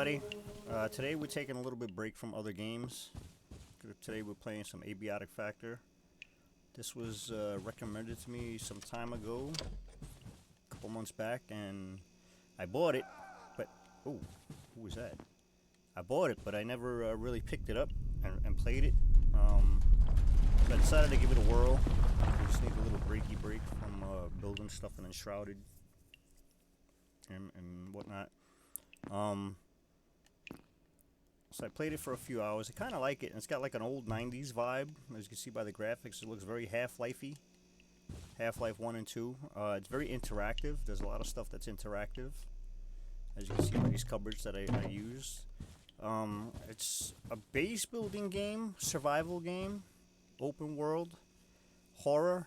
everybody. Today we're taking a little bit break from other games. Today we're playing some Abiotic Factor. This was recommended to me some time ago, a couple months back, and I bought it. But oh, who was that? I bought it, but I never really picked it up and played it. So I decided to give it a whirl. We just need a little breaky break from building stuff in Enshrouded and whatnot. So I played it for a few hours. I kind of like it, and it's got like an old 90s vibe. As you can see by the graphics, it looks very Half-Life-y. Half-Life 1 and 2. It's very interactive. There's a lot of stuff that's interactive, as you can see by these cupboards that I used. It's a base building game, survival game, open world, horror.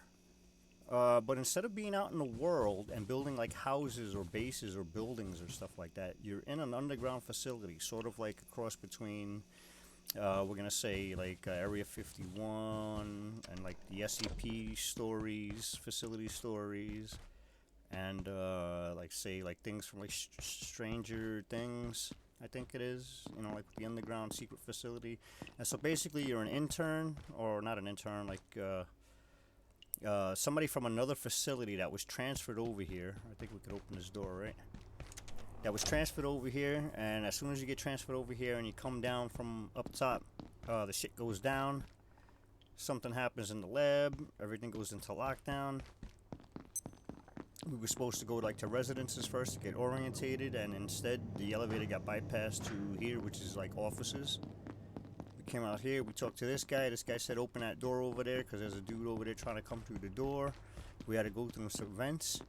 But instead of being out in the world and building like houses or bases or buildings or stuff like that, you're in an underground facility, sort of like a cross between, we're gonna say like Area 51 and like the SCP stories, facility stories, and like say like things from like Stranger Things, I think it is, you know, like the underground secret facility. And so basically you're an intern, or not an intern, like somebody from another facility that was transferred over here. I think we could open this door, right? That was transferred over here, and as soon as you get transferred over here and you come down from up top, the shit goes down. Something happens in the lab. Everything goes into lockdown. We were supposed to go like to residences first to get orientated, and instead the elevator got bypassed to here, which is like offices. Came out here, we talked to this guy. This guy said open that door over there because there's a dude over there trying to come through the door. We had to go through some vents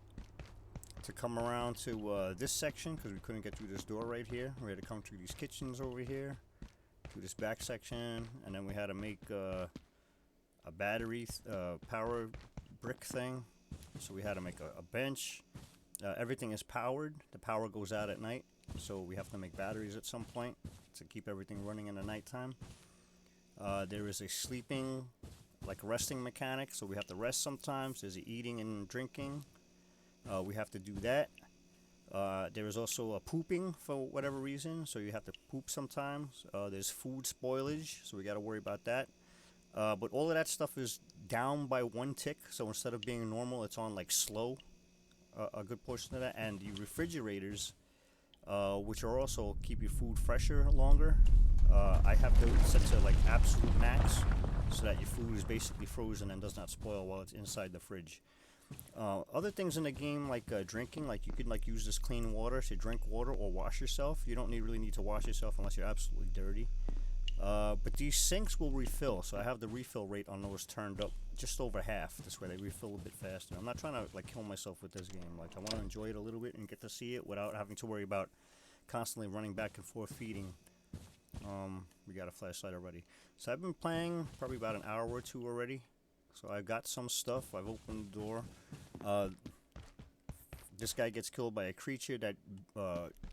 to come around to this section because we couldn't get through this door right here. We had to come through these kitchens over here, through this back section, and then we had to make a battery power brick thing. So we had to make a bench. Everything is powered. The power goes out at night, so we have to make batteries at some point to keep everything running in the nighttime. There is a sleeping, like resting mechanic, so we have to rest sometimes. There's a eating and drinking. We have to do that. There is also a pooping for whatever reason, so you have to poop sometimes. There's food spoilage, so we got to worry about that. But all of that stuff is down by 1 tick, so instead of being normal, it's on like slow, a good portion of that. And the refrigerators, which are also keep your food fresher longer. I have those set to like absolute max, so that your food is basically frozen and does not spoil while it's inside the fridge. Other things in the game, like drinking, like you could like use this clean water to drink water or wash yourself. You don't really need to wash yourself unless you're absolutely dirty. But these sinks will refill, so I have the refill rate on those turned up just over half. This way they refill a bit faster. I'm not trying to like kill myself with this game. Like I want to enjoy it a little bit and get to see it without having to worry about constantly running back and forth feeding. We got a flashlight already. So I've been playing probably about an hour or two already. So I've got some stuff. I've opened the door. This guy gets killed by a creature that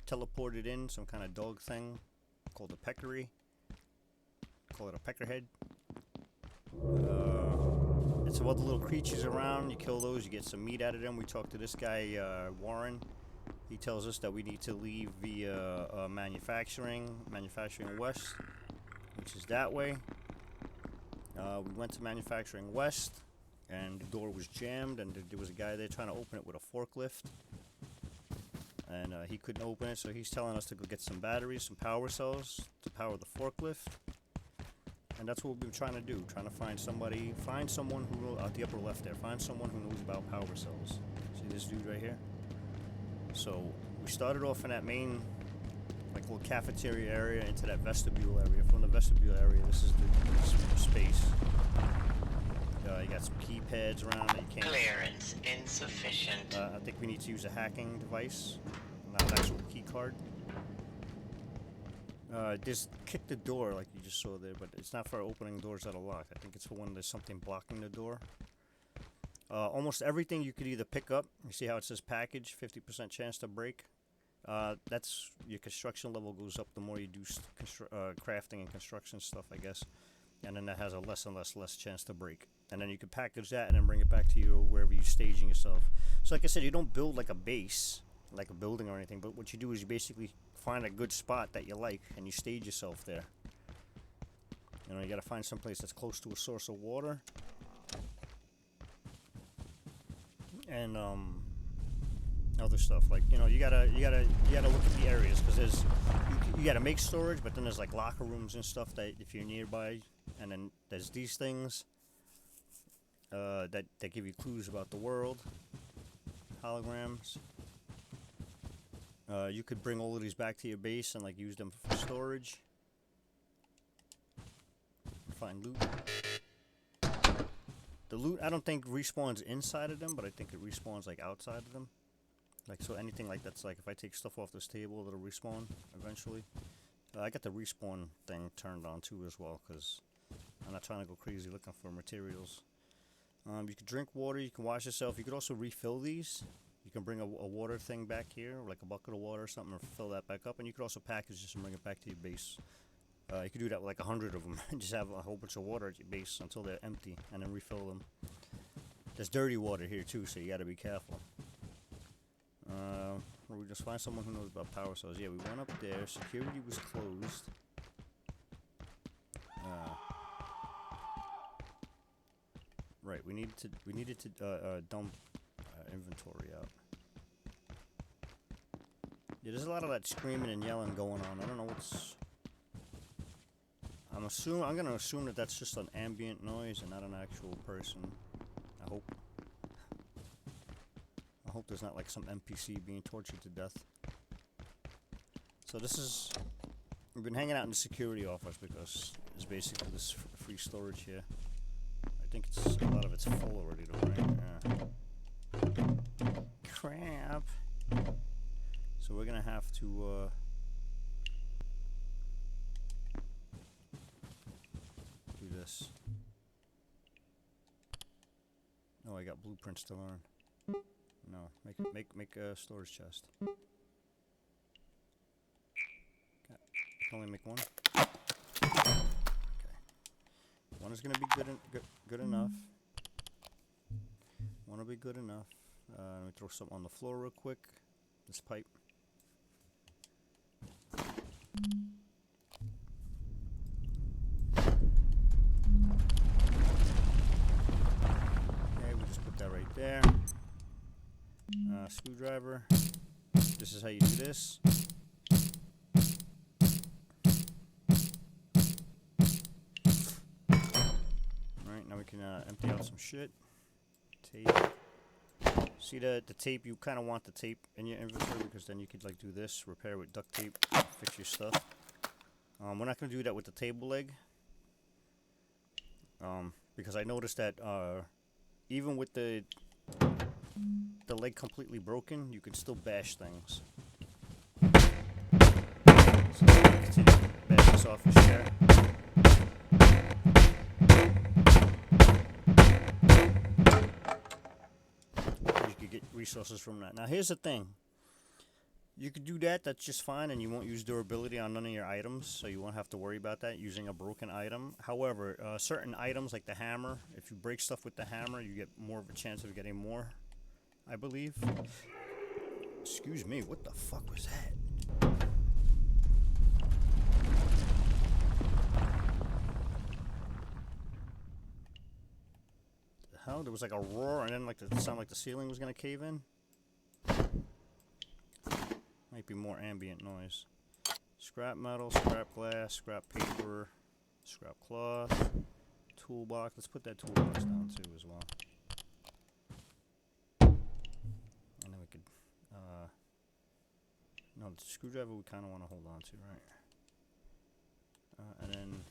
teleported in, some kind of dog thing called a peccary. Call it a peckerhead. And some other little creatures around. You kill those, you get some meat out of them. We talked to this guy, Warren. He tells us that we need to leave via manufacturing west, which is that way. We went to manufacturing west, and the door was jammed, and there was a guy there trying to open it with a forklift, and he couldn't open it, so he's telling us to go get some batteries, some power cells to power the forklift. And that's what we've been trying to do, trying to find someone who, at the upper left there, find someone who knows about power cells. See this dude right here? So we started off in that main, like little cafeteria area into that vestibule area. From the vestibule area, this is the space. You got some keypads around that you can't. Clearance insufficient. I think we need to use a hacking device, not an actual key card. Just kick the door like you just saw there, but it's not for opening doors that are locked. I think it's for when there's something blocking the door. Almost everything you could either pick up. You see how it says package, 50% chance to break. That's your construction level goes up the more you do crafting and construction stuff, I guess. And then that has a less and less chance to break. And then you can package that and then bring it back to you wherever you're staging yourself. So like I said, you don't build like a base, like a building or anything, but what you do is you basically find a good spot that you like, and you stage yourself there. You know, you gotta find some place that's close to a source of water. And other stuff, like, you know, you gotta look at the areas, because there's you gotta make storage, but then there's like locker rooms and stuff that if you're nearby, and then there's these things that give you clues about the world, holograms. You could bring all of these back to your base and like use them for storage. Find loot. The loot I don't think respawns inside of them, but I think it respawns like outside of them. Like, so anything like that's like if I take stuff off this table, it'll respawn eventually. I got the respawn thing turned on too as well, because I'm not trying to go crazy looking for materials. You can drink water, you can wash yourself, you could also refill these. You can bring a water thing back here, like a bucket of water or something, and fill that back up, and you could also package this and bring it back to your base. You could do that with like 100 of them, and just have a whole bunch of water at your base until they're empty, and then refill them. There's dirty water here too, so you gotta be careful. Or we just find someone who knows about power cells. Yeah, we went up there, security was closed. Right, we needed to dump inventory out. Yeah, there's a lot of that screaming and yelling going on. I don't know what's. I'm gonna assume that that's just an ambient noise and not an actual person. I hope. I hope there's not like some NPC being tortured to death. So this is. We've been hanging out in the security office because it's basically this free storage here. I think it's a lot of it's full already though, right? Yeah. Crap. So we're gonna have to do this. Oh, I got blueprints to learn. No, make a storage chest. Okay. I can only make one. Okay. One is gonna be good enough. One will be good enough. Let me throw something on the floor real quick. This pipe. Okay, we just put that right there. Screwdriver. This is how you do this. Alright, now we can empty out some shit. Tape. See the tape, you kind of want the tape in your inventory because then you could like do this, repair with duct tape, fix your stuff. We're not going to do that with the table leg. Because I noticed that even with the leg completely broken, you can still bash things. So continue to bash this off your chair. You could get resources from that. Now here's the thing. You could do that, that's just fine, and you won't use durability on none of your items, so you won't have to worry about that using a broken item. However, certain items like the hammer, if you break stuff with the hammer, you get more of a chance of getting more, I believe. Excuse me, what the fuck was that? The hell? There was like a roar, and then like it sounded like the ceiling was gonna cave in. Might be more ambient noise. Scrap metal, scrap glass, scrap paper, scrap cloth, toolbox. Let's put that toolbox down too as well. And then we could, no, the screwdriver we kind of want to hold on to, right? And then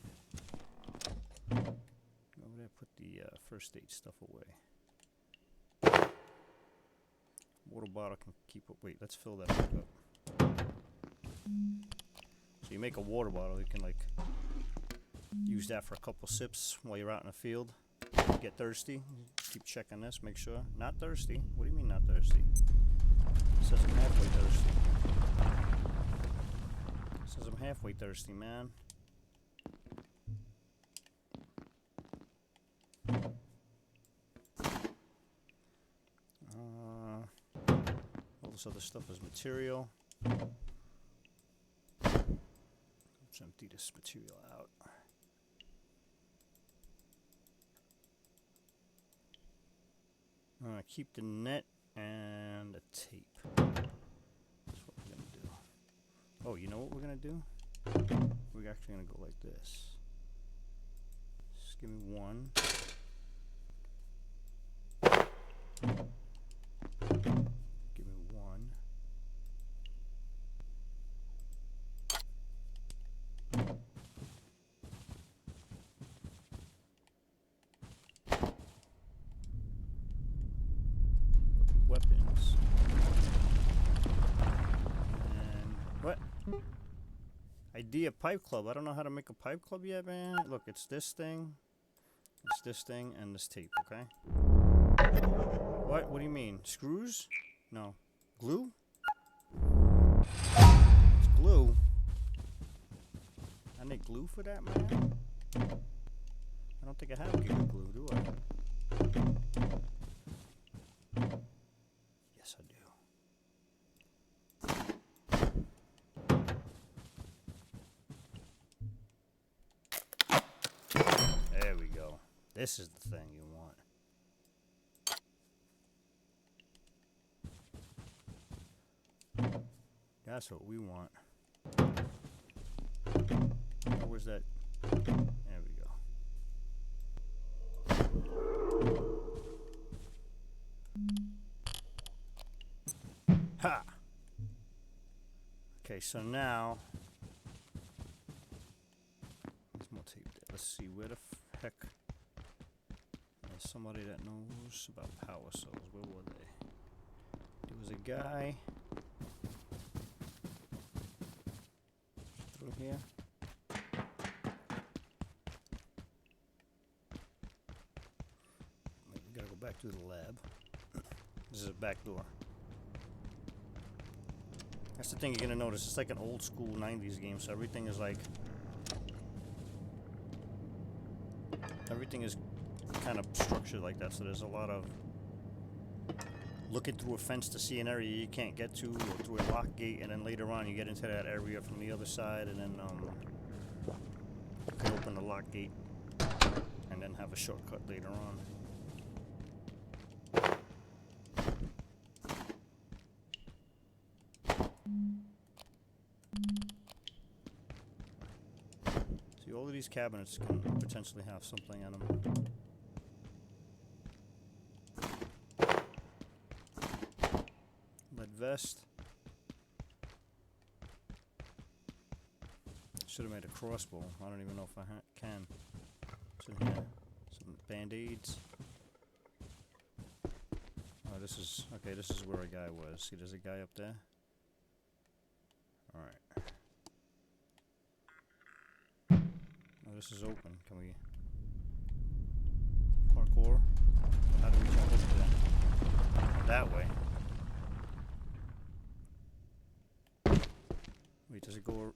over there, put the first aid stuff away. Water bottle can keep it. Wait, let's fill that back up. So you make a water bottle, you can like use that for a couple sips while you're out in the field. You get thirsty, keep checking this, make sure. Not thirsty. What do you mean not thirsty? It says I'm halfway thirsty. It says I'm halfway thirsty, man. All this other stuff is material. empty this material out. I'm gonna keep the net and the tape. That's what we're gonna do. Oh, you know what we're gonna do? We're actually gonna go like this. Just give me one. Give me one. Weapons. And what? Idea pipe club. I don't know how to make a pipe club yet, man. Look, it's this thing, and this tape, okay? What? What do you mean? Screws? No. Glue? It's glue. I need glue for that, man? I don't think I have giga glue, do I? Yes, I do. There we go. This is the thing you want. That's what we want. Oh, where's that? There we go. Ha! Okay, so now there's more tape there. Let's see, where the heck? There's somebody that knows about power cells. Where were they? There was a guy through here. We gotta go back to the lab. This is a back door. That's the thing you're gonna notice. It's like an old school 90s game, so everything is like... everything is kind of structured like that, so there's a lot of looking through a fence to see an area you can't get to, or through a lock gate, and then later on you get into that area from the other side, and then you can open the lock gate and then have a shortcut later on. See, all of these cabinets can potentially have something in them. Lead vest. Should have made a crossbow. I don't even know if I can. What's in here? Some band-aids. Oh, this is... okay, this is where a guy was. See, there's a guy up there. Alright. Oh, this is open. Can we... parkour? How do we jump up there? That way. Wait, does it go...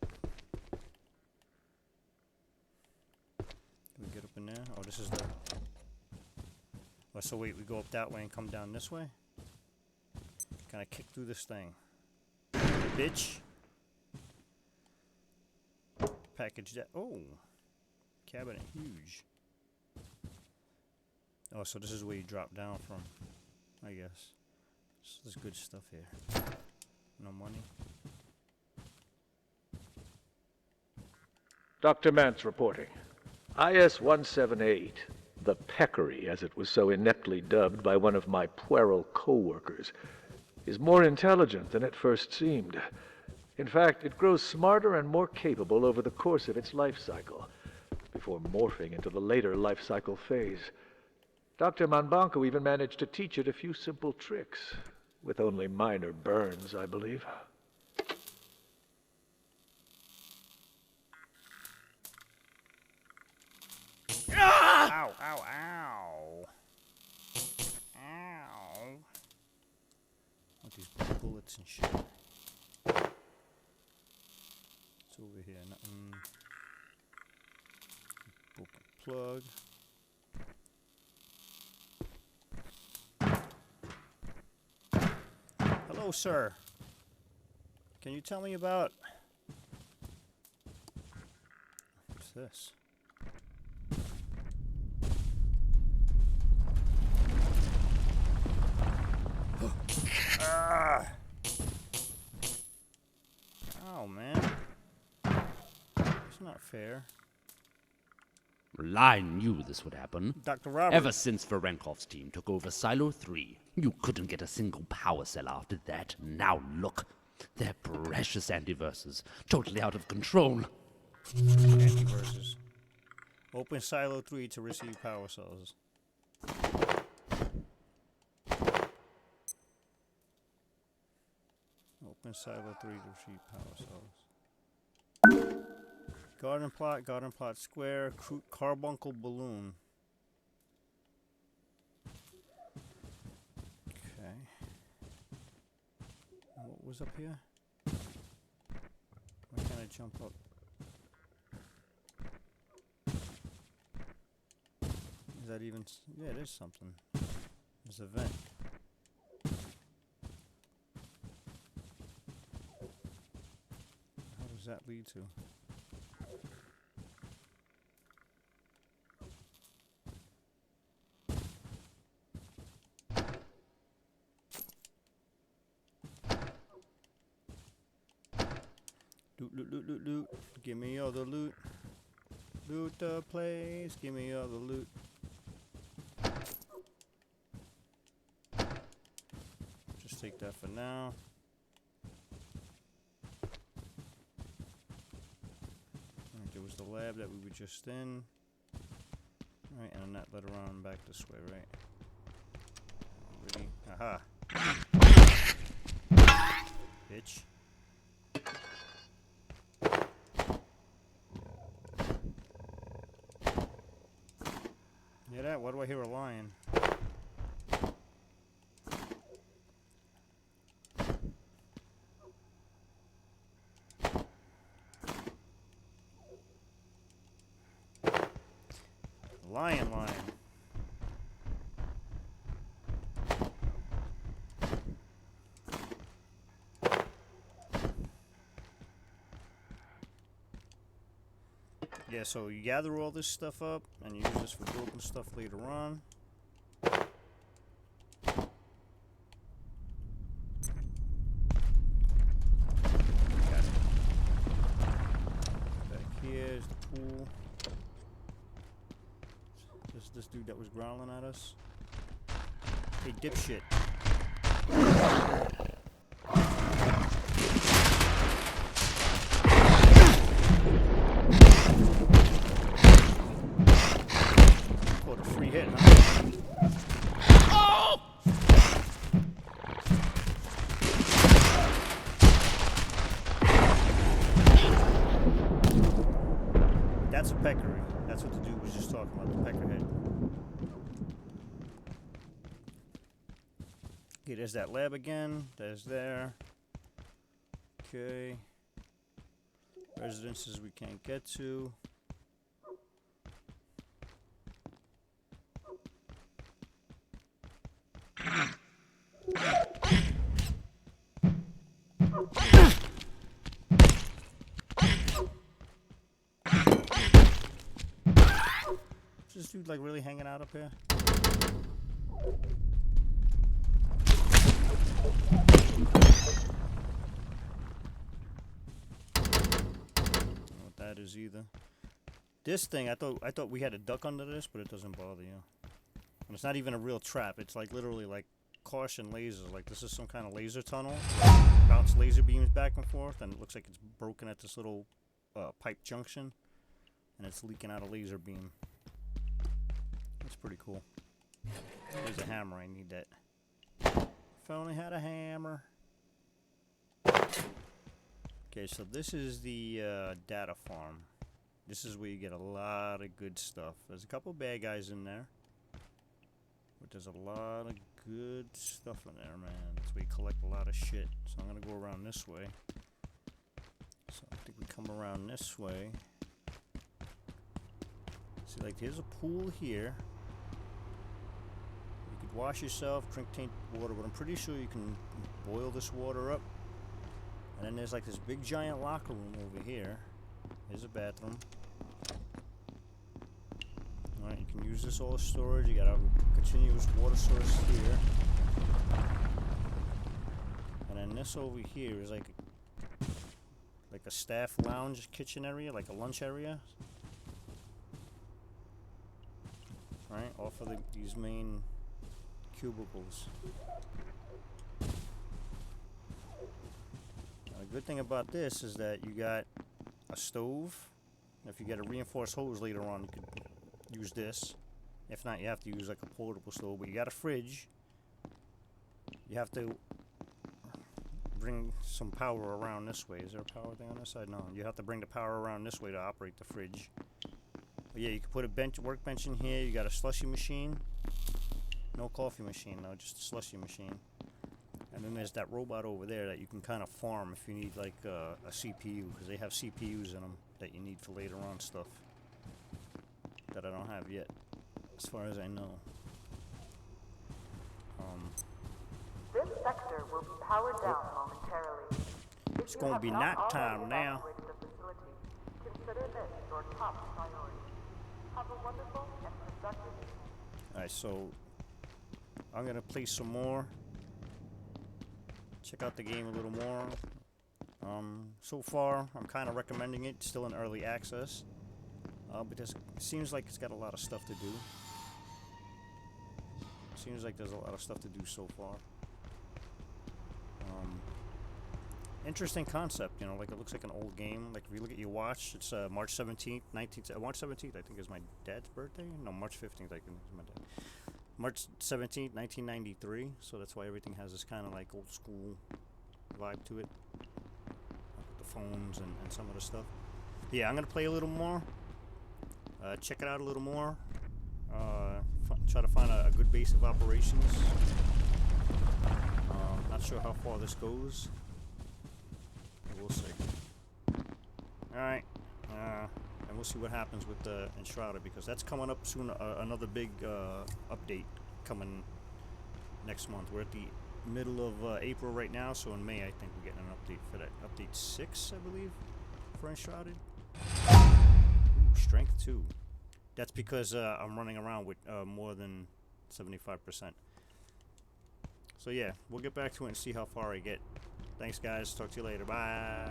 can we get up in there? Oh, this is the... oh, so wait, we go up that way and come down this way? Can I kick through this thing? Bitch! Package that... oh! Cabinet, huge. Oh, so this is where you drop down from, I guess. So there's good stuff here. No money. Dr. Mance reporting. IS-178, the peccary, as it was so ineptly dubbed by one of my puerile co-workers, is more intelligent than it first seemed. In fact, it grows smarter and more capable over the course of its life cycle, before morphing into the later life cycle phase. Dr. Manbanco even managed to teach it a few simple tricks, with only minor burns, I believe. Ow, ow, ow. Ow. What these bullets and shit. It's over here, nothing. Broken plug. Hello, sir. Can you tell me about... this? Ah! Oh man, it's not fair. Well, I knew this would happen. Dr. Robert. Ever since Varenkov's team took over Silo 3, you couldn't get a single power cell after that. Now look, they're precious antiverses, totally out of control. Antiverses. Open Silo 3 to receive power cells. Open Silo 3 to receive power cells. Garden plot square, carbuncle balloon. Okay. And what was up here? Why can't I jump up? Is that even... Yeah, it is something. There's a vent. How does that lead to? Loot, loot, loot, loot, loot. Give me all the loot. Loot the place. Give me all the loot. Just take that for now. Alright, there was the lab that we were just in. Alright, and that led around back this way, right? Ready? Aha! Bitch. Hear that? Why do I hear a lion? Lion. Yeah, so you gather all this stuff up and you use this for building stuff later on. Got it. Back here is the pool. This dude that was growling at us. Hey, dipshit. What a free hit, huh? Oh! That's a peccary. That's what the dude was just talking about, the peckerhead. Okay, there's that lab again. There's there. Okay. Residences we can't get to. Is this dude like really hanging out up here? What that is either. This thing, I thought we had a duck under this, but it doesn't bother you. And it's not even a real trap. It's like literally like caution lasers. Like this is some kind of laser tunnel. Bounce laser beams back and forth, and it looks like it's broken at this little pipe junction, and it's leaking out a laser beam. That's pretty cool. There's a hammer. I need that. If I only had a hammer. Okay, so this is the data farm. This is where you get a lot of good stuff. There's a couple bad guys in there, but there's a lot of good stuff in there, man. That's where you collect a lot of shit. So I'm gonna go around this way. So I think we come around this way. See, like, here's a pool here. You could wash yourself, drink tainted water, but I'm pretty sure you can boil this water up. And then there's like this big giant locker room over here. Here's a bathroom. Alright, you can use this all as storage. You got a continuous water source here. And then this over here is like a staff lounge kitchen area, like a lunch area. Right, off of these main cubicles. Now, the good thing about this is that you got a stove. If you get a reinforced hose later on, you could use this. If not, you have to use like a portable stove. But you got a fridge. You have to bring some power around this way. Is there a power thing on this side? No. You have to bring the power around this way to operate the fridge. But yeah, you can put a workbench in here. You got a slushy machine. No coffee machine, no, just a slushy machine. And then there's that robot over there that you can kind of farm if you need like a CPU, because they have CPUs in them that you need for later on stuff that I don't have yet, as far as I know. This sector will be powered down momentarily. It's gonna be nighttime now. Consider this your top priority. Have a wonderful and productive evening. Alright, so I'm gonna play some more. Check out the game a little more. So far, I'm kind of recommending it. It's still in early access. But it seems like it's got a lot of stuff to do. Seems like there's a lot of stuff to do so far. Interesting concept, you know, like it looks like an old game. Like if you look at your watch, it's March 17th, March 17th I think is my dad's birthday. No, March 15th I think is my dad. March 17th, 1993, so that's why everything has this kind of like old school vibe to it. Like the phones and some of the stuff. Yeah, I'm going to play a little more. Check it out a little more. Try to find a good base of operations. Not sure how far this goes. We'll see. Alright. And we'll see what happens with the Enshrouded, because that's coming up soon. Another big update coming next month. We're at the middle of April right now, so in May I think we're getting an update for that. Update 6, I believe, for Enshrouded. Ooh, strength 2. That's because I'm running around with more than 75%. So yeah, we'll get back to it and see how far I get. Thanks guys, talk to you later, bye.